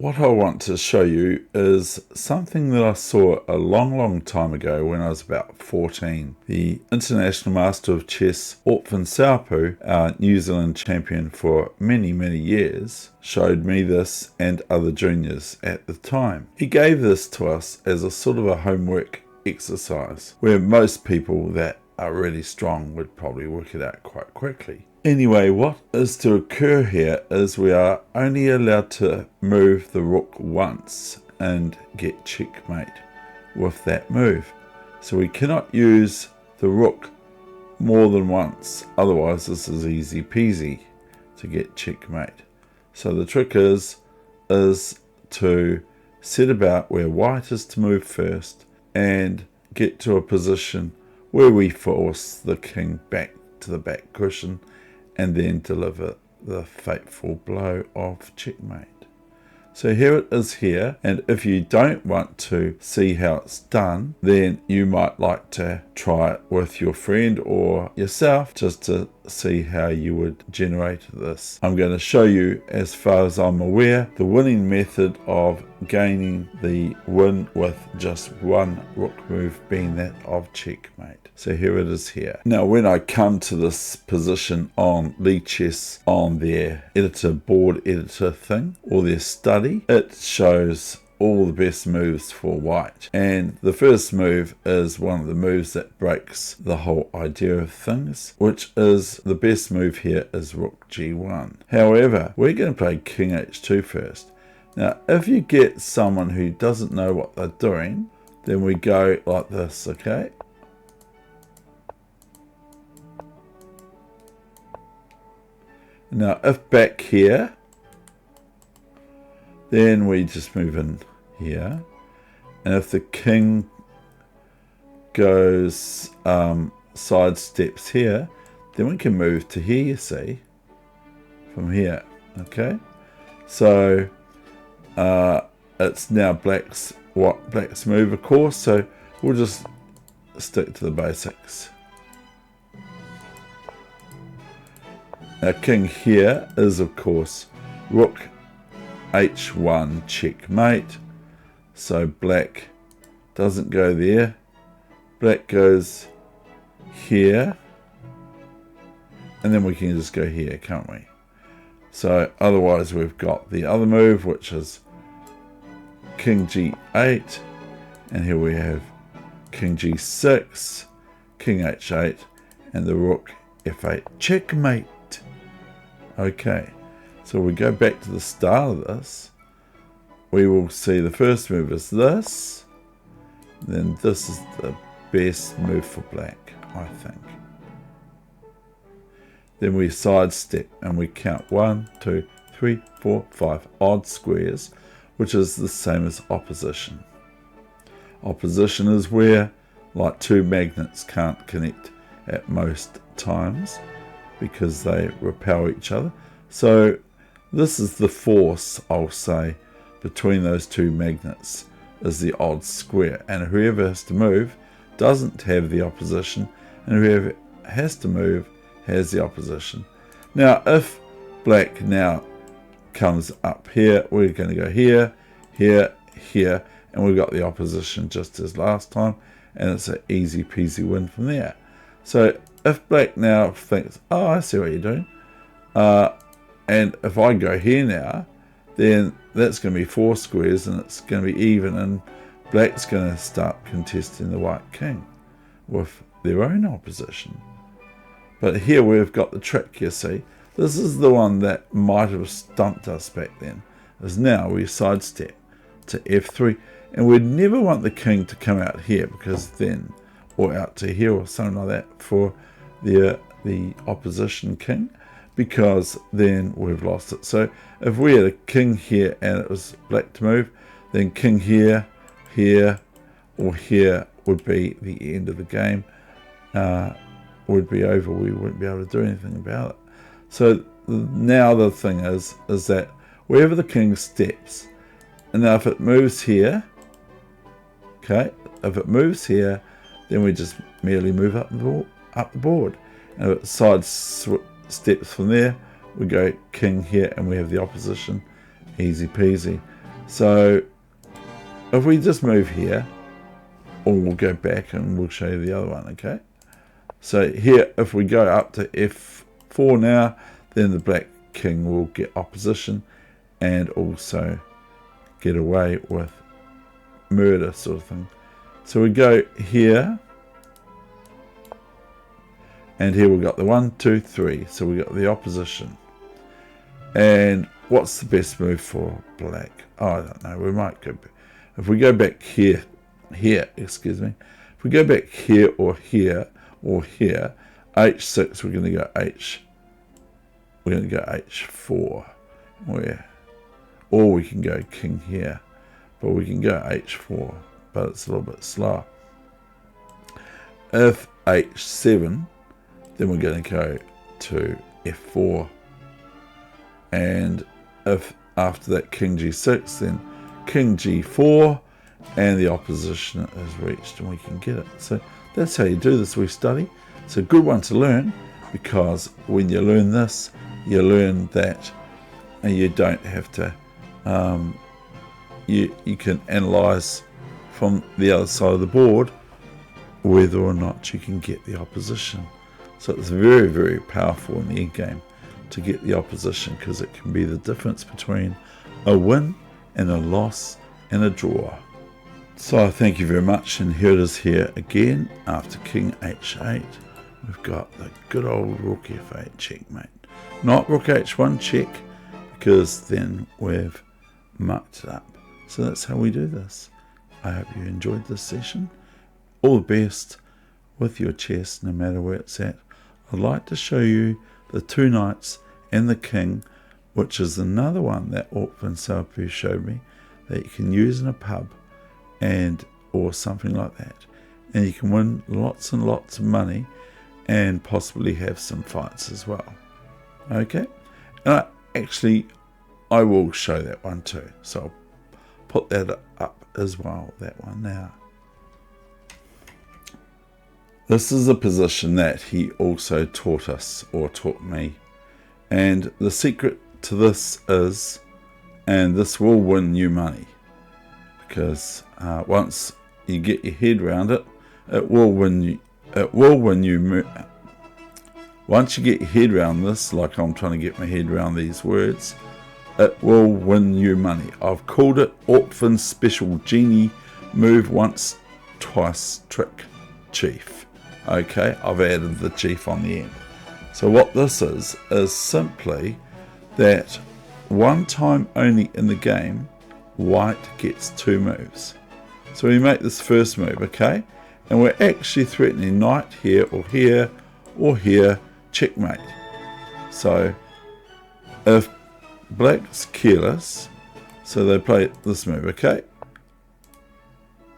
What I want to show you is something that I saw a long time ago when I was about 14. The International Master of Chess, Orphan Saupu, our New Zealand champion for many years, showed me this and other juniors at the time. He gave this to us as a sort of a homework exercise, where most people that are really strong would probably work it out quite quickly. Anyway, what is to occur here is we are only allowed to move the rook once and get checkmate with that move. So we cannot use the rook more than once, otherwise this is easy peasy to get checkmate. So the trick is to set about where white is to move first and get to a position where we force the king back to the back cushion and then deliver the fateful blow of checkmate. So here it is here, and if you don't want to see how it's done, then you might like to try it with your friend or yourself just to see how you would generate this. I'm going to show you, as far as I'm aware, the winning method of gaining the win with just one rook move, being that of checkmate. So here it is here. Now when I come to this position on Lichess on their board editor thing, or their study, it shows all the best moves for white. And the first move is one of the moves that breaks the whole idea of things, which is the best move here is rook g1. However, we're going to play king h2 first. Now, if you get someone who doesn't know what they're doing, then we go like this, okay? Now, if back here, then we just move in here. And if the king goes side steps here, then we can move to here, you see, from here, okay? So it's now black's move, of course, so we'll just stick to the basics. Now king here is, of course, rook h1 checkmate. So black doesn't go there. Black goes here. And then we can just go here, can't we? So otherwise we've got the other move, which is king g8. And here we have king g6, king h8, and the rook f8 checkmate. Okay, so we go back to the start of this. We will see the first move is this. Then this is the best move for black, I think. Then we sidestep and we count 1, 2, 3, 4, 5 odd squares, which is the same as opposition. Opposition is where, like two magnets, can't connect at most times because they repel each other. So this is the force, I'll say, between those two magnets is the odd square, and whoever has to move doesn't have the opposition, and whoever has to move has the opposition. Now if black now comes up here, we're going to go here, here, here, and we've got the opposition just as last time, and it's an easy peasy win from there. So if black now thinks, oh, I see what you're doing, and if I go here now, then that's going to be 4 squares and it's going to be even, and black's going to start contesting the white king with their own opposition. But here we've got the trick, you see. This is the one that might have stumped us back then, is now we sidestep to f3, and we'd never want the king to come out here, because then, or out to here or something like that for the opposition king, because then we've lost it. So if we had a king here and it was black to move, then king here, here, or here would be the end of the game. Would be over. We wouldn't be able to do anything about it. So now the thing is that wherever the king steps, and now if it moves here, okay, if it moves here, then we just merely move up the board. And if it side steps from there, we go king here and we have the opposition, easy peasy. So if we just move here, or we'll go back and we'll show you the other one, okay? So here, if we go up to F4 now, then the black king will get opposition and also get away with murder sort of thing. So we go here, and here we've got the 1, 2, 3. So we got the opposition. And what's the best move for black? Oh, I don't know. We might go back. If we go back here, excuse me. If we go back here or here or here, H6, we're going to go We're going to go H4. Or we can go king here. But we can go H4. But it's a little bit slower. If H7, then we're going to go to F4. And if after that king G6, then king G4, and the opposition is reached, and we can get it. So that's how you do this wee study. It's a good one to learn, because when you learn this, you learn that you don't have to, you can analyse from the other side of the board whether or not you can get the opposition. So it's very, very powerful in the end game to get the opposition, because it can be the difference between a win and a loss and a draw. So thank you very much, and here it is here again after king h8. We've got the good old rook f8 checkmate. Not rook h1 check, because then we've mucked it up. So that's how we do this. I hope you enjoyed this session. All the best with your chess, no matter where it's at. I'd like to show you the 2 knights and the king, which is another one that Orphan Saupu showed me that you can use in a pub or something like that, and you can win lots and lots of money and possibly have some fights as well. Okay, and I will show that one too, so I'll put that up as well, that one now. This is a position that he also taught us, or taught me, and the secret to this is, and this will win you money, because once you get your head around it, it will win you. Once you get your head around this, like I'm trying to get my head around these words, it will win you money. I've called it Orphan's special genie move once, twice trick chief. Okay, I've added the chief on the end. So what this is simply that one time only in the game, white gets 2 moves. So we make this first move, okay? And we're actually threatening knight here or here or here, checkmate. So if black's careless, so they play this move, okay?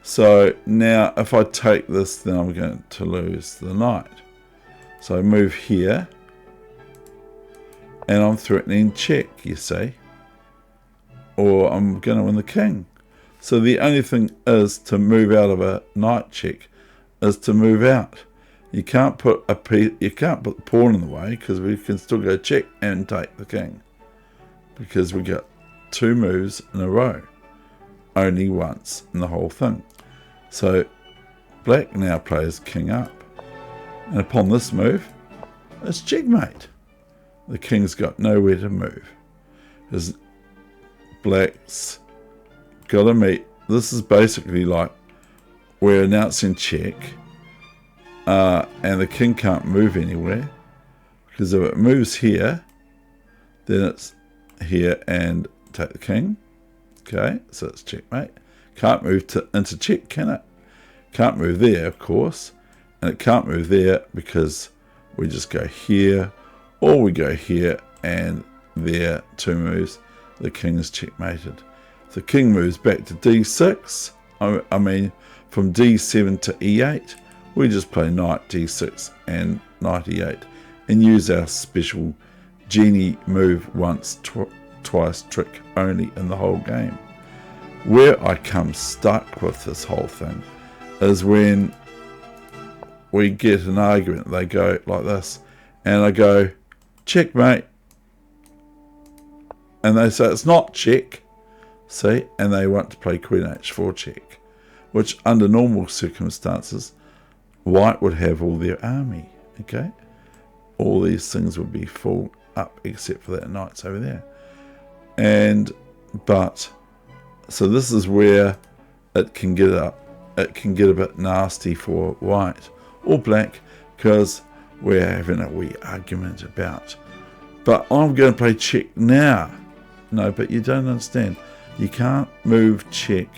So now if I take this, then I'm going to lose the knight. So I move here, and I'm threatening check, you see, or I'm going to win the king. So the only thing is to move out of a knight check is to move out. You can't put the pawn in the way, because we can still go check and take the king, because we got 2 moves in a row, only once in the whole thing. So black now plays king up, and upon this move, it's checkmate. The king's got nowhere to move, because black's got to meet. This is basically like we're announcing check, and the king can't move anywhere, because if it moves here, then it's here and take the king. Okay, so it's checkmate. Can't move into check, can it? Can't move there, of course, and it can't move there because we just go here, or we go here, and there, 2 moves, the king is checkmated. If the king moves back to d6, I mean from d7 to e8, we just play knight d6 and knight e8, and use our special genie move once, twice trick only in the whole game. Where I come stuck with this whole thing is when we get an argument. They go like this, and I go, checkmate, and they say it's not check. See, and they want to play Queen H4 check, which under normal circumstances, white would have all their army, okay? All these things would be full up except for that knight's over there. So this is where it can get a bit nasty for white or black, because we're having a wee argument about. But I'm going to play check now. No, but you don't understand. You can't move check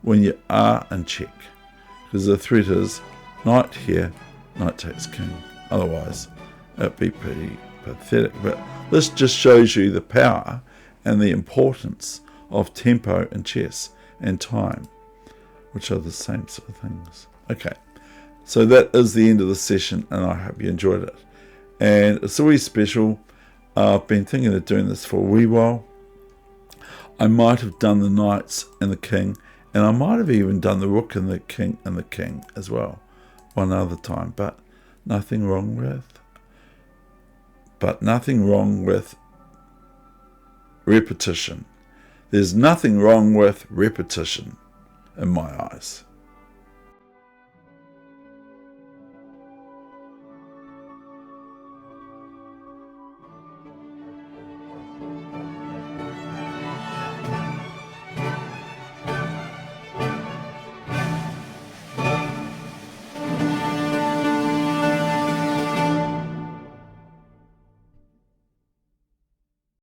when you are in check, because the threat is knight here, knight takes king. Otherwise, it'd be pretty pathetic. But this just shows you the power and the importance of tempo in chess and time, which are the same sort of things. Okay, so that is the end of the session, and I hope you enjoyed it. And it's always special. I've been thinking of doing this for a wee while. I might have done the knights and the king, and I might have even done the rook and the king as well one other time, but nothing wrong with repetition. There's nothing wrong with repetition in my eyes.